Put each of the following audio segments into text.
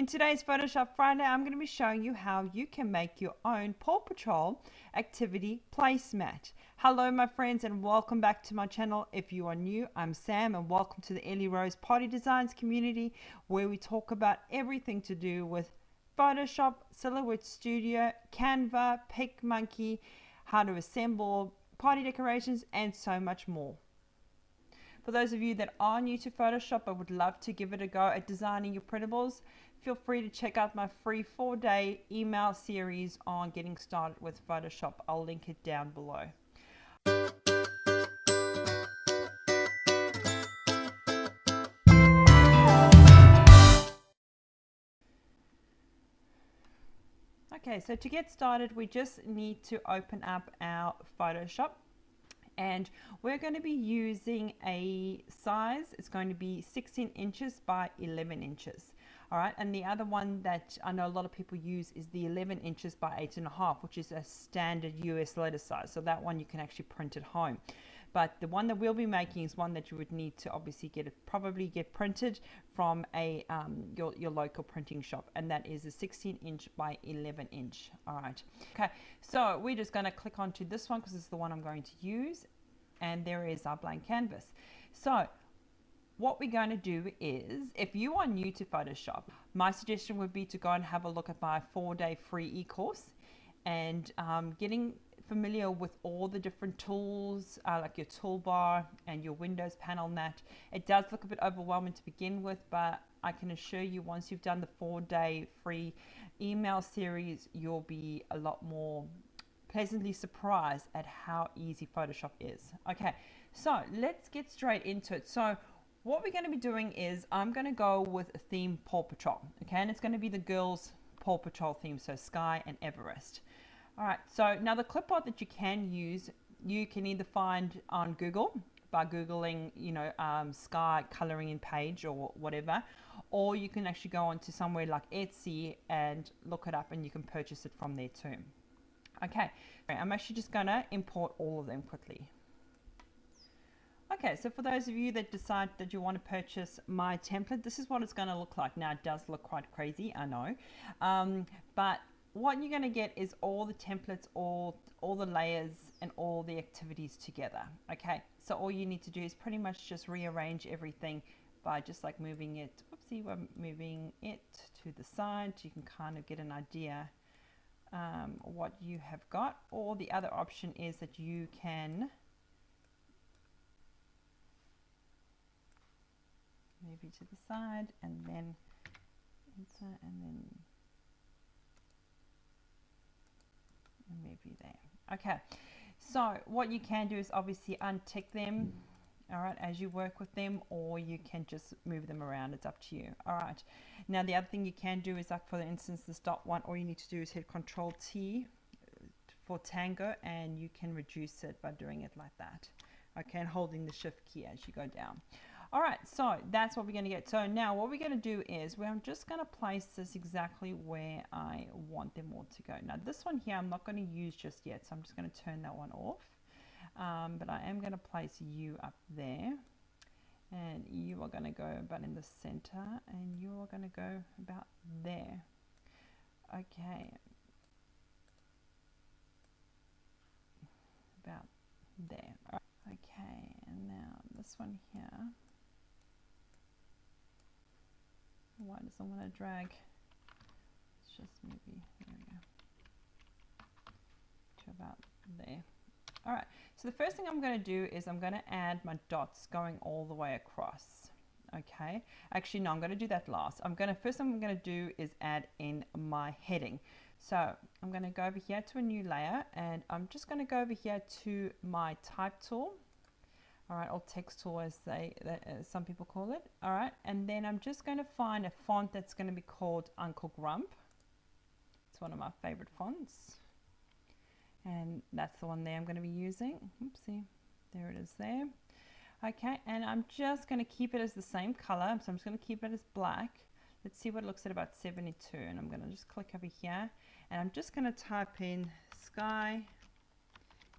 In today's Photoshop Friday, I'm going to be showing you how you can make your own Paw Patrol activity placemat. Hello my friends and welcome back to my channel. If you are new, I'm Sam and welcome to the Ellie Rose Party Designs community where we talk about everything to do with Photoshop, Silhouette Studio, Canva, PicMonkey, how to assemble party decorations and so much more. For those of you that are new to Photoshop but would love to give it a go at designing your printables, feel free to check out my free 4-day email series on getting started with Photoshop. I'll link it down below. Okay, so to get started, we just need to open up our Photoshop. And we're going to be using a size. It's going to be 16 inches by 11 inches. All right, and the other one that I know a lot of people use is the 11 inches by 8.5, which is a standard US letter size. So that one you can actually print at home. But the one that we'll be making is one that you would need to obviously probably get printed from a your local printing shop, and that is a 16 inch by 11 inch. All right. Okay. So we're just going to click onto this one because it's the one I'm going to use, and there is our blank canvas. So what we're going to do is, if you are new to Photoshop, my suggestion would be to go and have a look at my 4-day free e-course and getting familiar with all the different tools like your toolbar and your Windows panel and that. It does look a bit overwhelming to begin with, but I can assure you once you've done the 4-day free email series, you'll be a lot more pleasantly surprised at how easy Photoshop is. Okay, so let's get straight into it. So what we're going to be doing is I'm going to go with a theme Paw Patrol, okay, and it's going to be the girls Paw Patrol theme, so Skye and Everest. All right, so now the clipboard that you can use, you can either find on Google by Googling, Skye coloring in page or whatever, or you can actually go onto somewhere like Etsy and look it up and you can purchase it from there too. Okay, I'm actually just going to import all of them quickly. Okay, so for those of you that decide that you want to purchase my template, this is what it's going to look like. Now, it does look quite crazy, I know, but what you're going to get is all the templates, all the layers and all the activities together. Okay, so all you need to do is pretty much just rearrange everything by just like moving it, we're moving it to the side. You can kind of get an idea what you have got. Or the other option is that you can move it to the side and then insert and then maybe there. Okay, so what you can do is obviously untick them, all right, as you work with them, or you can just move them around. It's up to you. All right, now the other thing you can do is, like for instance this dot one, all you need to do is hit Control T for tango and you can reduce it by doing it like that, okay, and holding the shift key as you go down. All right, so that's what we're going to get. So now what we're going to do is I'm just going to place this exactly where I want them all to go. Now this one here I'm not going to use just yet, so I'm just going to turn that one off. But I am going to place you up there, and you are going to go about in the center, and you are going to go about there. Okay, about there. Okay, and now this one here. Why doesn't want to drag? It's just maybe, there we go, to about there. All right, so the first thing I'm going to do is I'm going to add my dots going all the way across. Okay, actually no, I'm going to do that last. First thing I'm going to do is add in my heading. So I'm going to go over here to a new layer, and I'm just going to go over here to my type tool. All right, or text tool as some people call it. All right, and then I'm just going to find a font that's going to be called Uncle Grump. It's one of my favorite fonts, and that's the one there I'm going to be using. Oopsie, there it is there. Okay, and I'm just going to keep it as the same color, so I'm just going to keep it as black. Let's see what it looks at about 72, and I'm going to just click over here, and I'm just going to type in Skye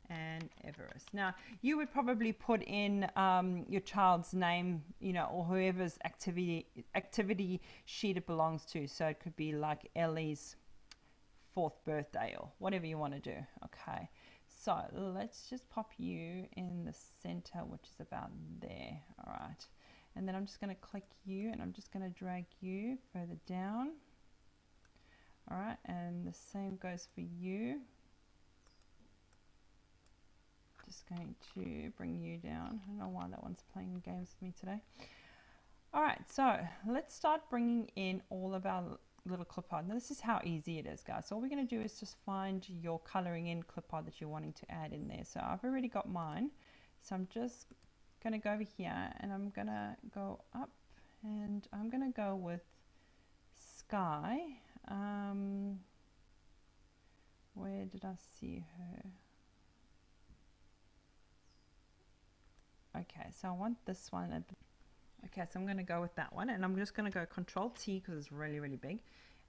and Everest. Now, you would probably put in your child's name, you know, or whoever's activity sheet it belongs to. So it could be like Ellie's 4th birthday or whatever you want to do. Okay, so let's just pop you in the center, which is about there. All right, and then I'm just going to click you, and I'm just going to drag you further down. All right, and the same goes for you. Just going to bring you down. I don't know why that one's playing games with me today. All right, so let's start bringing in all of our little clip art. Now this is how easy it is, guys. So all we're going to do is just find your coloring in clip art that you're wanting to add in there. So I've already got mine. So I'm just going to go over here, and I'm going to go up, and I'm going to go with Skye. Where did I see her? Okay, so I want this one at the, okay, so I'm going to go with that one, and I'm just going to go Control T because it's really, really big,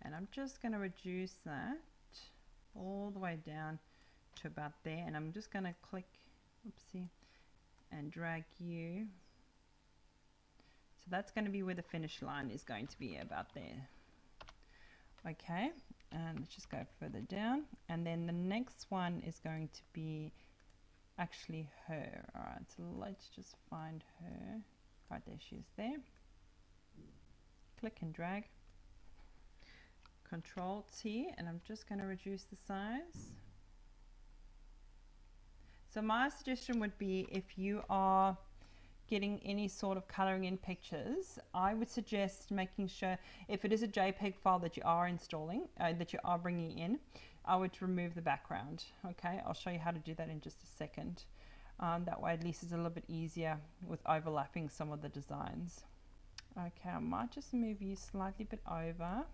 and I'm just going to reduce that all the way down to about there, and I'm just going to click, oopsie, and drag you. So that's going to be where the finish line is going to be, about there. Okay, and let's just go further down, and then the next one is going to be actually her. All right, so let's just find her. Right there, she is there. Click and drag. Control T, and I'm just going to reduce the size. So my suggestion would be, if you are getting any sort of coloring in pictures, I would suggest making sure, if it is a JPEG file that you are installing, that you are bringing in, I would remove the background. Okay, I'll show you how to do that in just a second. That way at least it's a little bit easier with overlapping some of the designs. Okay, I might just move you slightly bit over,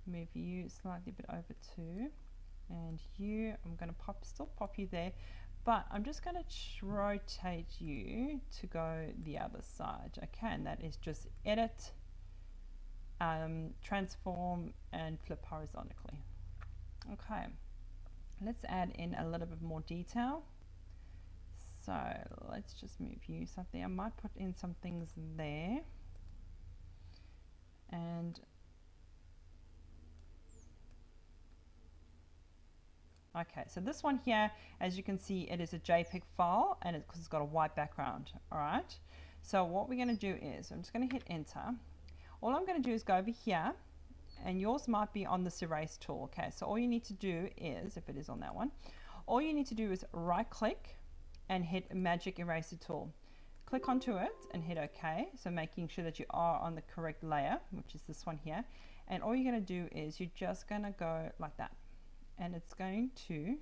move you slightly bit over too, and you, I'm going to still pop you there, but I'm just going to rotate you to go the other side. Okay, and that is just edit, transform, and flip horizontally. Okay, let's add in a little bit more detail. So let's just move you something. I might put in some things there, and okay, so this one here, as you can see, it is a JPEG file, and because it's got a white background. All right, so what we're going to do is, I'm just going to hit enter. All I'm going to do is go over here, and yours might be on this erase tool. Okay, so all you need to do is, if it is on that one, all you need to do is right click and hit magic eraser tool. Click onto it and hit OK, so making sure that you are on the correct layer, which is this one here, and all you're going to do is you're just going to go like that, and it's going to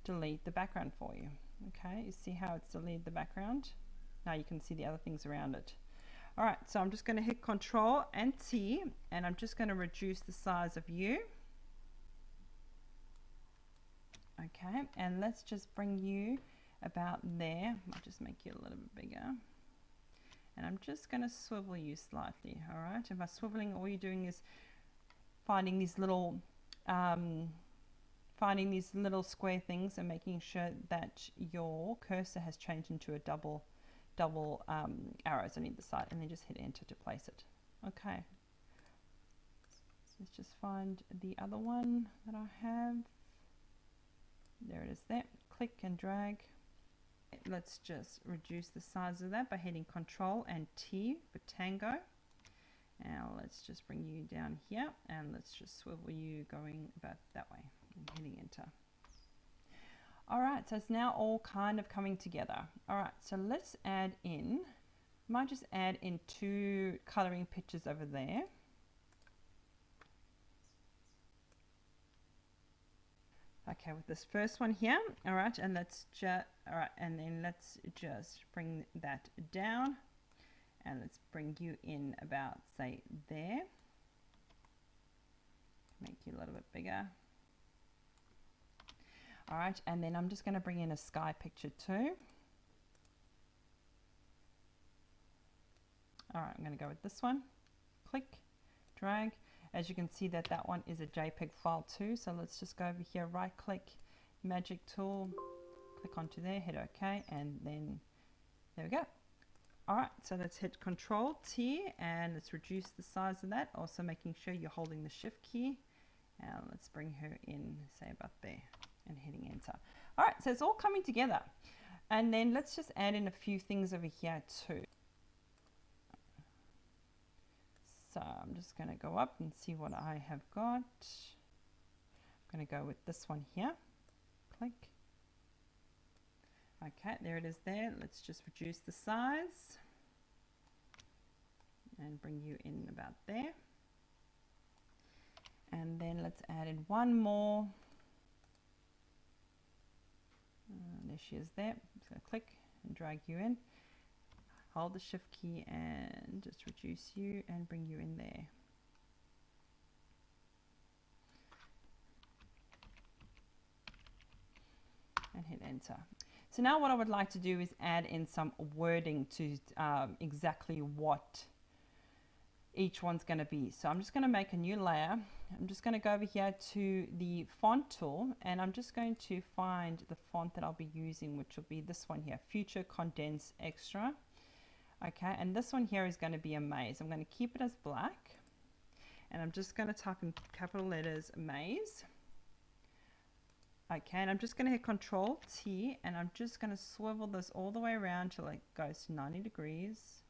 delete the background for you. Okay, you see how it's deleted the background? Now you can see the other things around it. Alright, so I'm just going to hit Control and T, and I'm just going to reduce the size of you. Okay, and let's just bring you about there. I'll just make you a little bit bigger. And I'm just going to swivel you slightly. Alright, and by swiveling, all you're doing is finding these little square things and making sure that your cursor has changed into a double arrows on either side, and then just hit enter to place it. Okay, so let's just find the other one that I have. There it is there. Click and drag. Let's just reduce the size of that by hitting Control and T for tango. Now let's just bring you down here, and let's just swivel you going about that way and hitting enter. Alright, so it's now all kind of coming together. Alright, so let's add in, might just add in 2 coloring pictures over there. Okay, with this first one here. Alright, and let's just, alright, and then let's just bring that down, and let's bring you in about, say, there. Make you a little bit bigger. Alright, and then I'm just going to bring in a sky picture too. Alright, I'm going to go with this one. Click, drag. As you can see that one is a JPEG file too, so let's just go over here, right click magic tool, click onto there, hit OK, and then there we go. All right, so let's hit Control T and let's reduce the size of that, also making sure you're holding the Shift key. And let's bring her in, say about there, and hitting Enter. All right, so it's all coming together. And then let's just add in a few things over here too. So I'm just going to go up and see what I have got. I'm going to go with this one here. Click. Okay, there it is there. Let's just reduce the size and bring you in about there. And then let's add in one more. There she is there. I'm just going to click and drag you in. Hold the Shift key and just reduce you and bring you in there. And hit Enter. So now what I would like to do is add in some wording to exactly what each one's going to be. So I'm just going to make a new layer. I'm just going to go over here to the font tool and I'm just going to find the font that I'll be using, which will be this one here, Future Condense Extra. Okay, and this one here is going to be a maze. I'm going to keep it as black and I'm just going to type in capital letters maze. Okay, and I'm just going to hit Control T and I'm just going to swivel this all the way around till it goes to 90 degrees.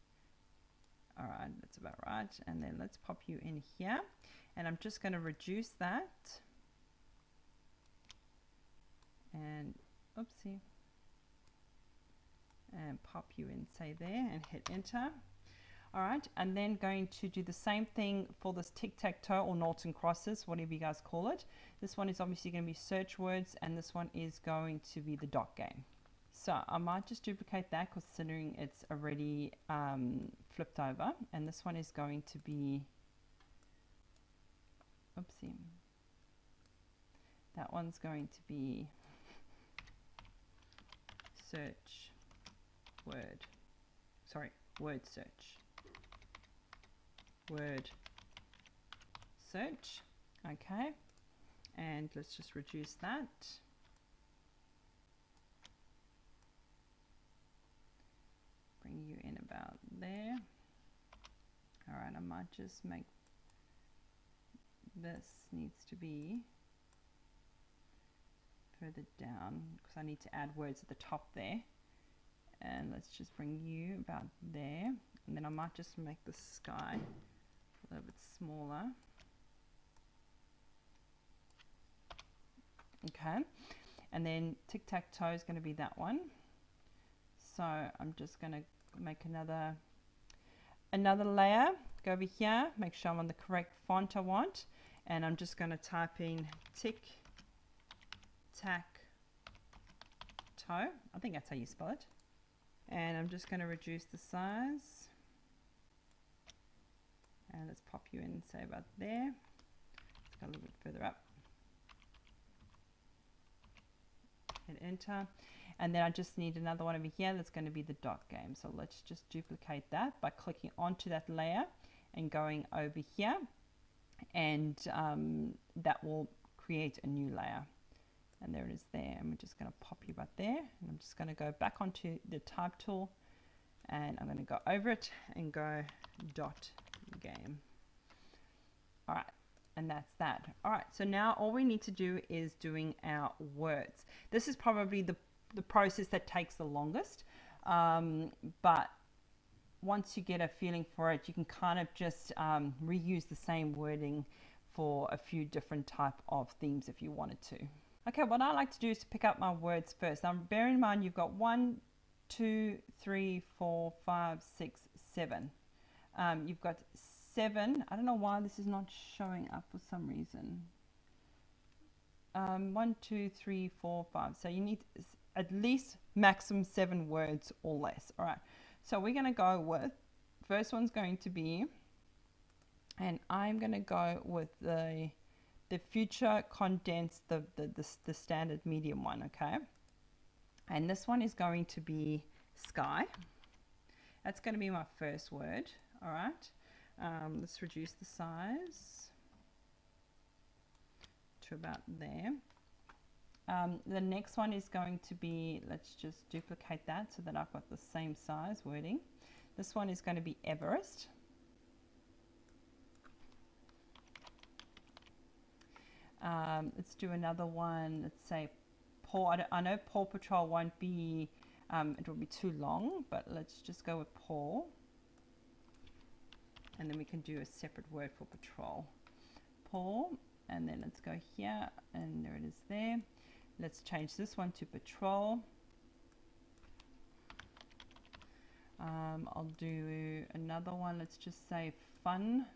All right, that's about right. And then let's pop you in here. And I'm just going to reduce that. And, oopsie. And pop you in, say there, and hit Enter. All right, and then going to do the same thing for this tic-tac-toe or noughts and crosses, whatever you guys call it. This one is obviously going to be search words, and this one is going to be the dot game. So I might just duplicate that considering it's already flipped over. And this one is going to be, oopsie, that one's going to be search word, sorry, word search. Word search. Okay, and let's just reduce that. Bring you in about there. All right, I might just make this needs to be further down because I need to add words at the top there. And let's just bring you about there. And then I might just make the sky a little bit smaller. Okay, and then tic-tac-toe is going to be that one. So I'm just going to make another layer. Go over here, make sure I'm on the correct font I want, and I'm just going to type in tic-tac-toe. I think that's how you spell it. And I'm just going to reduce the size. And let's pop you in, say about there. Let's go a little bit further up. Hit Enter. And then I just need another one over here that's going to be the dot game. So let's just duplicate that by clicking onto that layer and going over here. And that will create a new layer. And there it is there. And we're just going to pop you about there. And I'm just going to go back onto the type tool. And I'm going to go over it and go dot game. All right, and that's that. All right, so now all we need to do is doing our words. This is probably the process that takes the longest, but once you get a feeling for it, you can kind of just reuse the same wording for a few different type of themes if you wanted to. Okay, what I like to do is to pick up my words first. Now bear in mind you've got 1, 2, 3, 4, 5, 6, 7. You've got 7. I don't know why this is not showing up for some reason. 1, 2, 3, 4, 5. So you need at least maximum 7 words or less. All right. So we're going to go with, first one's going to be, and I'm going to go with the future condensed, the standard medium one. Okay. And this one is going to be sky. That's going to be my first word. All right. Let's reduce the size to about there. The next one is going to be, let's just duplicate that so that I've got the same size wording. This one is going to be Everest. Let's do another one. Let's say Paw. I know Paw Patrol won't be, it will be too long, but let's just go with Paw. And then we can do a separate word for patrol. Paw, and then let's go here, and there it is there. Let's change this one to patrol. I'll do another one. Let's just say fun.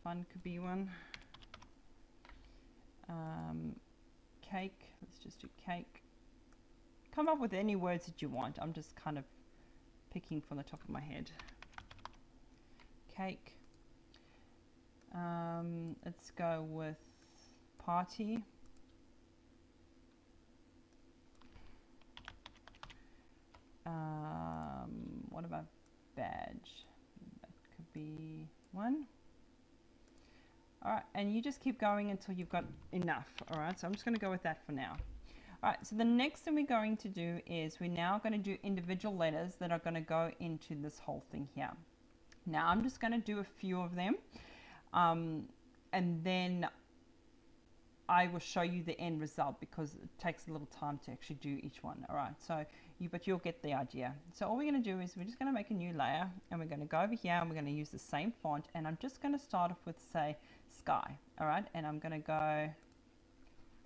Fun could be one. Cake. Let's just do cake. Come up with any words that you want. I'm just kind of picking from the top of my head. Cake. Let's go with party. What about badge? That could be one. All right, and you just keep going until you've got enough. All right, so I'm just going to go with that for now. All right, so the next thing we're going to do is we're now going to do individual letters that are going to go into this whole thing here. Now I'm just going to do a few of them, and then I will show you the end result because it takes a little time to actually do each one. All right, so but you'll get the idea. So all we're going to do is we're just going to make a new layer, and we're going to go over here, and we're going to use the same font, and I'm just going to start off with, say, Skye. All right, and I'm going to go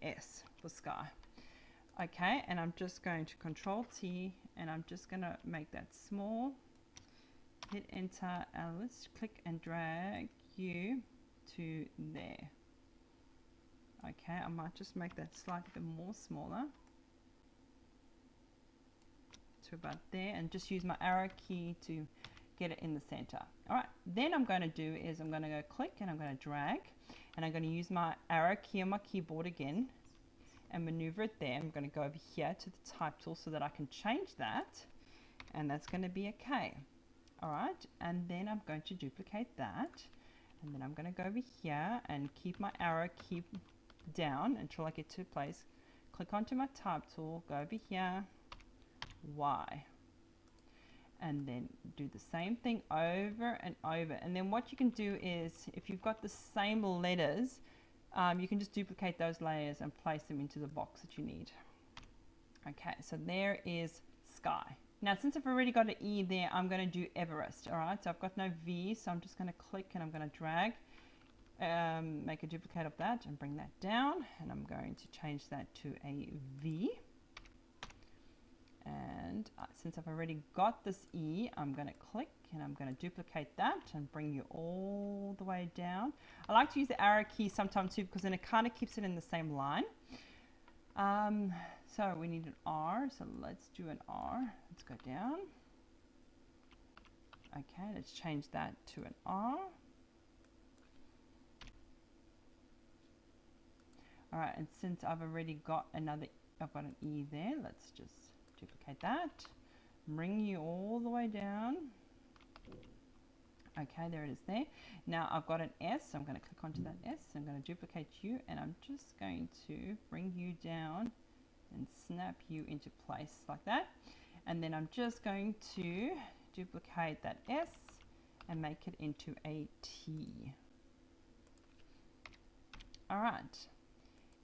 S for Skye. Okay, and I'm just going to Control T, and I'm just going to make that small. Hit enter, and let's click and drag you to there. Okay, I might just make that slightly bit more smaller to about there, and just use my arrow key to get it in the center. All right, then I'm going to do is I'm going to go click, and I'm going to drag, and I'm going to use my arrow key on my keyboard again and maneuver it there. I'm going to go over here to the type tool so that I can change that, and that's going to be a K. All right, and then I'm going to duplicate that, and then I'm going to go over here and keep my arrow key down until I get to a place. Click onto my type tool, go over here, Y, and then do the same thing over and over. And then what you can do is, if you've got the same letters, you can just duplicate those layers and place them into the box that you need. Okay, so there is Skye. Now, since I've already got an E there, I'm going to do Everest. All right, so I've got no V, so I'm just going to click, and I'm going to drag, make a duplicate of that and bring that down, and I'm going to change that to a V. And since I've already got this E, I'm going to click, and I'm going to duplicate that and bring you all the way down. I like to use the arrow key sometimes too, because then it kind of keeps it in the same line. So we need an R, so let's do an R. Let's go down. Okay, let's change that to an R. All right, and since I've already got another, I've got an E there, let's just duplicate that, bring you all the way down. Okay, there it is there. Now I've got an S, so I'm going to click onto that S, I'm going to duplicate you, and I'm just going to bring you down and snap you into place like that. And then I'm just going to duplicate that S and make it into a T. All right.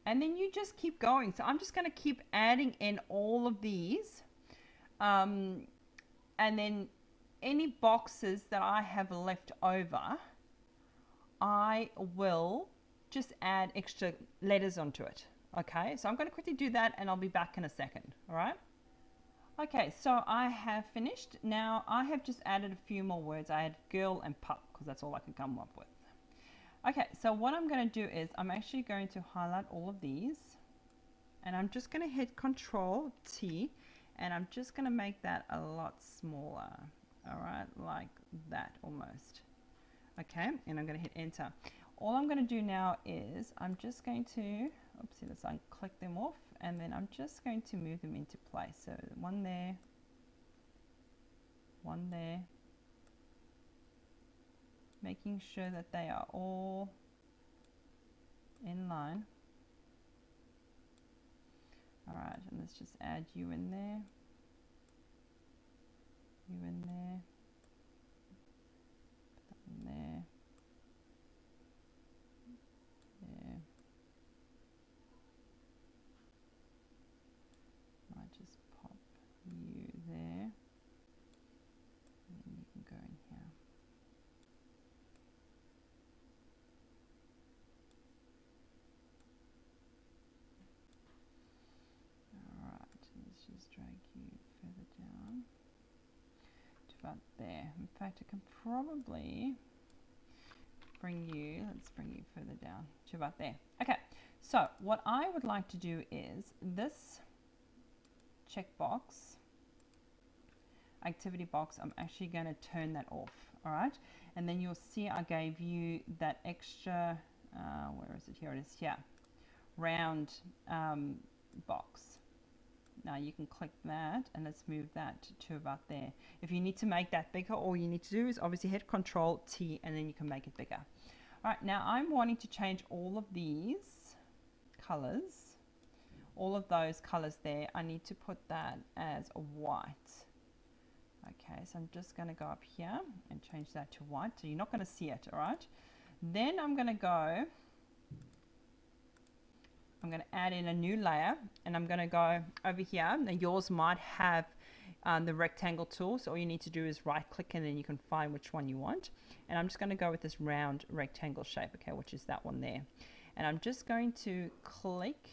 And then you just keep going. So I'm just going to keep adding in all of these. And then any boxes that I have left over, I will just add extra letters onto it. Okay, so I'm going to quickly do that, and I'll be back in a second. All right. Okay, so I have finished. Now I have just added a few more words. I had girl and pup because that's all I could come up with. Okay, so what I'm going to do is I'm actually going to highlight all of these, and I'm just going to hit Control T, and I'm just going to make that a lot smaller. All right, like that almost. Okay, and I'm going to hit enter. All I'm going to do now is I'm just going to, oopsie, let's unclick them off, and then I'm just going to move them into place. So one there, making sure that they are all in line. All right, and let's just add you in there, you in there, put that in there, there. Might just pop you there, and then you can go in here. Alright, let's just drag you further down to about there. In fact, I can probably bring you, let's bring you further down to about there. Okay, so what I would like to do is this checkbox, activity box, I'm actually going to turn that off. Alright, and then you'll see I gave you that extra, where is it? Here it is, here, round box. Now you can click that and let's move that to about there. If you need to make that bigger, all you need to do is obviously hit Control T and then you can make it bigger. All right, now I'm wanting to change all of these colors, all of those colors there. I need to put that as a white. Okay, so I'm just going to go up here and change that to white. So you're not going to see it, all right? Then I'm going to go, I'm going to add in a new layer and I'm going to go over here. Now yours might have the rectangle tool, so all you need to do is right click and then you can find which one you want. And I'm just going to go with this round rectangle shape, okay, which is that one there. And I'm just going to click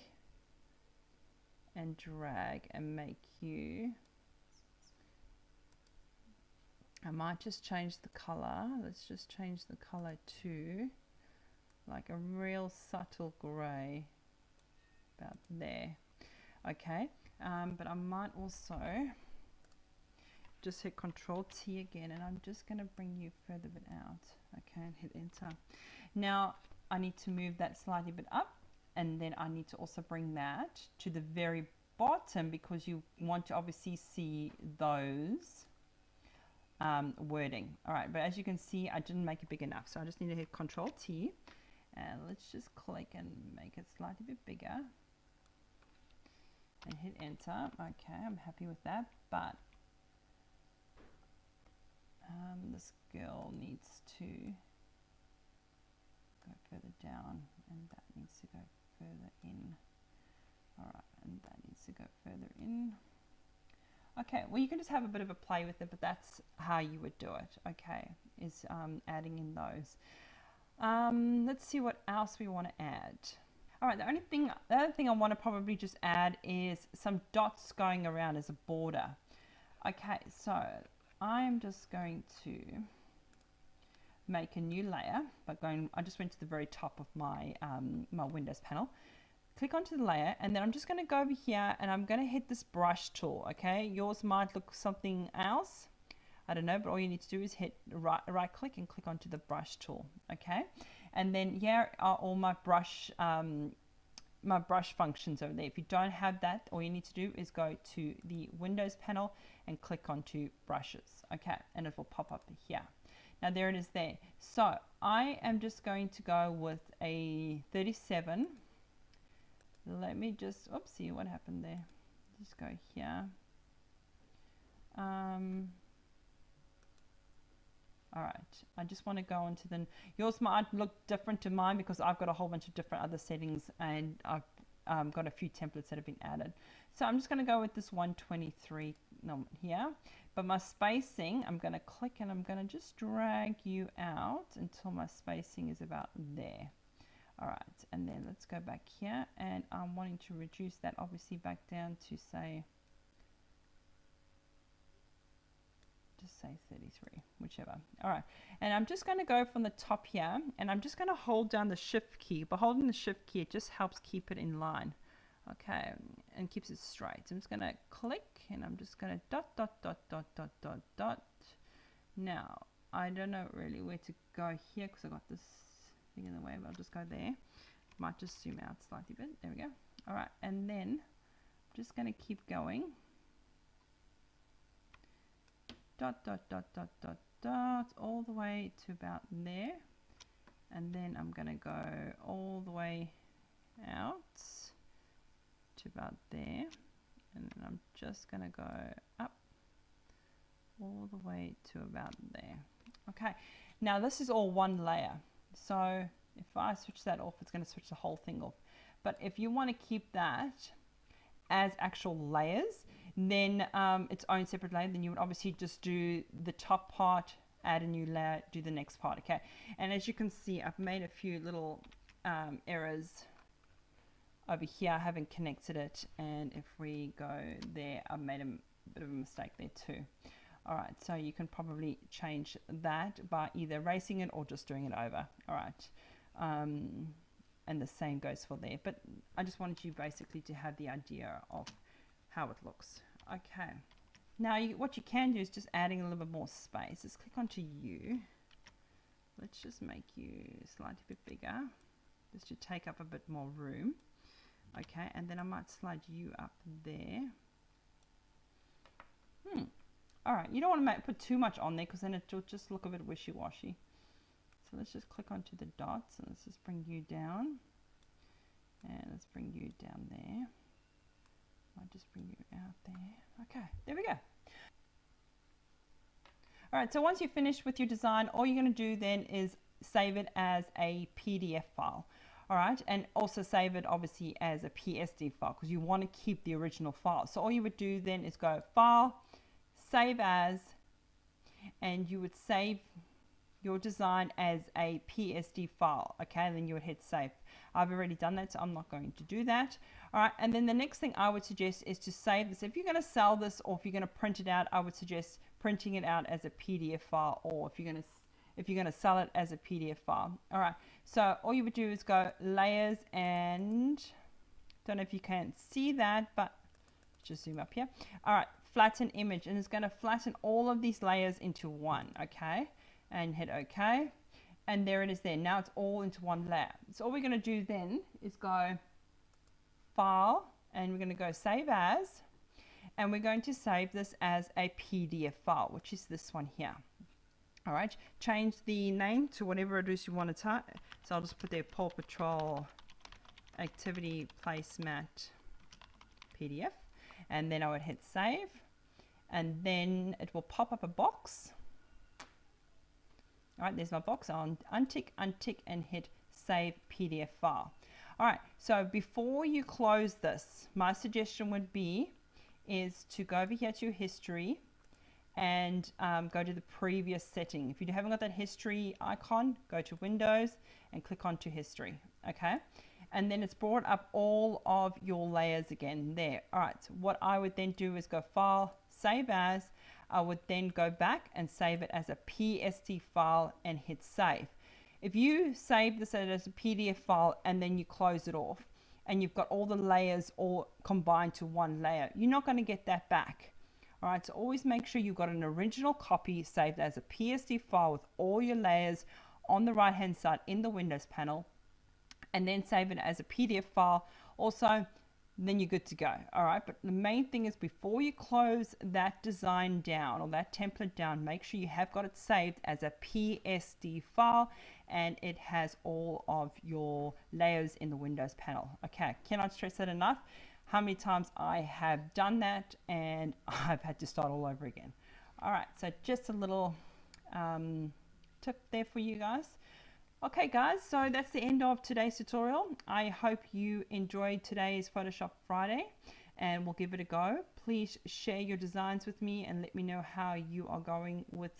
and drag and make you, I might just change the color. Let's just change the color to like a real subtle gray. About there. Okay, but I might also just hit Control T again and I'm just going to bring you further bit out. Okay, and hit enter. Now I need to move that slightly bit up and then I need to also bring that to the very bottom because you want to obviously see those wording. All right, but as you can see I didn't make it big enough, so I just need to hit Control T and let's just click and make it slightly bit bigger and hit enter. Okay, I'm happy with that, but this girl needs to go further down and that needs to go further in. Alright, and that needs to go further in. Okay, well you can just have a bit of a play with it, but that's how you would do it, okay, is adding in those. Let's see what else we want to add. All right, the other thing I want to probably just add is some dots going around as a border. Okay, so I'm just going to make a new layer by going, I just went to the very top of my, my Windows panel. Click onto the layer and then I'm just going to go over here and I'm going to hit this brush tool, okay? Yours might look something else. I don't know, but all you need to do is hit right click and click onto the brush tool, okay? And then here are all my brush functions over there. If you don't have that, all you need to do is go to the Windows panel and click onto brushes, okay? And it will pop up here. Now there it is there. So I am just going to go with a 37. Let me just, oopsie, what happened there? Just go here. All right, I just want to go into the, yours might look different to mine because I've got a whole bunch of different other settings and I've got a few templates that have been added. So I'm just going to go with this 123 here, but my spacing, I'm going to click and I'm going to just drag you out until my spacing is about there. All right, and then let's go back here and I'm wanting to reduce that obviously back down to say, just say 33, whichever. All right, and I'm just going to go from the top here and I'm just going to hold down the shift key. By holding the shift key, it just helps keep it in line, okay, and keeps it straight. So I'm just going to click and I'm just going to dot, dot, dot, dot, dot, dot, dot. Now, I don't know really where to go here because I've got this thing in the way, but I'll just go there. Might just zoom out slightly bit. There we go. All right, and then I'm just going to keep going. Dot, dot, dot, dot, dot, dot, all the way to about there. And then I'm going to go all the way out to about there, and then I'm just going to go up all the way to about there. Okay, now this is all one layer, so if I switch that off, it's going to switch the whole thing off. But if you want to keep that as actual layers, then its own separate layer, then you would obviously just do the top part, add a new layer, do the next part. Okay, and as you can see, I've made a few little errors over here. I haven't connected it, and if we go there, I've made a bit of a mistake there too. All right, so you can probably change that by either erasing it or just doing it over. All right, and the same goes for there, but I just wanted you basically to have the idea of how it looks. Okay, now what you can do is just adding a little bit more space. Let's click onto you. Let's just make you slightly bit bigger, just to take up a bit more room. Okay, and then I might slide you up there. All right, you don't want to put too much on there because then it will just look a bit wishy-washy. So let's just click onto the dots and let's just bring you down. And let's bring you down there. I'll just bring you out there. Okay, there we go. All right, so once you're finished with your design, all you're going to do then is save it as a PDF file. All right, and also save it obviously as a PSD file because you want to keep the original file. So all you would do then is go File, Save As, and you would save your design as a PSD file. Okay, then you would hit save. I've already done that, so I'm not going to do that. All right, and then the next thing I would suggest is to save this. If you're going to sell this or if you're going to print it out, I would suggest printing it out as a PDF file, or if you're going to sell it as a PDF file. All right, so all you would do is go layers, and don't know if you can see that, but just zoom up here. All right, flatten image, and it's going to flatten all of these layers into one. Okay, and hit OK, and there it is there. Now it's all into one layer. So all we're going to do then is go File, and we're going to go Save As, and we're going to save this as a PDF file, which is this one here. All right, change the name to whatever it is you want to type. So I'll just put there Paw Patrol Activity Placemat PDF, and then I would hit save, and then it will pop up a box. All right, there's my box. I'll untick, and hit Save PDF File. All right, so before you close this, my suggestion would be is to go over here to your history and go to the previous setting. If you haven't got that history icon, go to Windows and click onto history. Okay, and then it's brought up all of your layers again there. All right, so what I would then do is go File, Save As. I would then go back and save it as a PSD file and hit save. If you save this as a PDF file and then you close it off and you've got all the layers all combined to one layer, you're not going to get that back. All right, so always make sure you've got an original copy saved as a PSD file with all your layers on the right hand side in the Windows panel, and then save it as a PDF file also. Then you're good to go. All right, but the main thing is before you close that design down or that template down, make sure you have got it saved as a PSD file and it has all of your layers in the Windows panel. Okay, cannot stress that enough. How many times I have done that and I've had to start all over again. All right, so just a little tip there for you guys. Okay guys, so that's the end of today's tutorial. I hope you enjoyed today's Photoshop Friday and we'll give it a go. Please share your designs with me and let me know how you are going with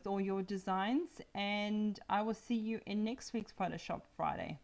all your designs, and I will see you in next week's Photoshop Friday.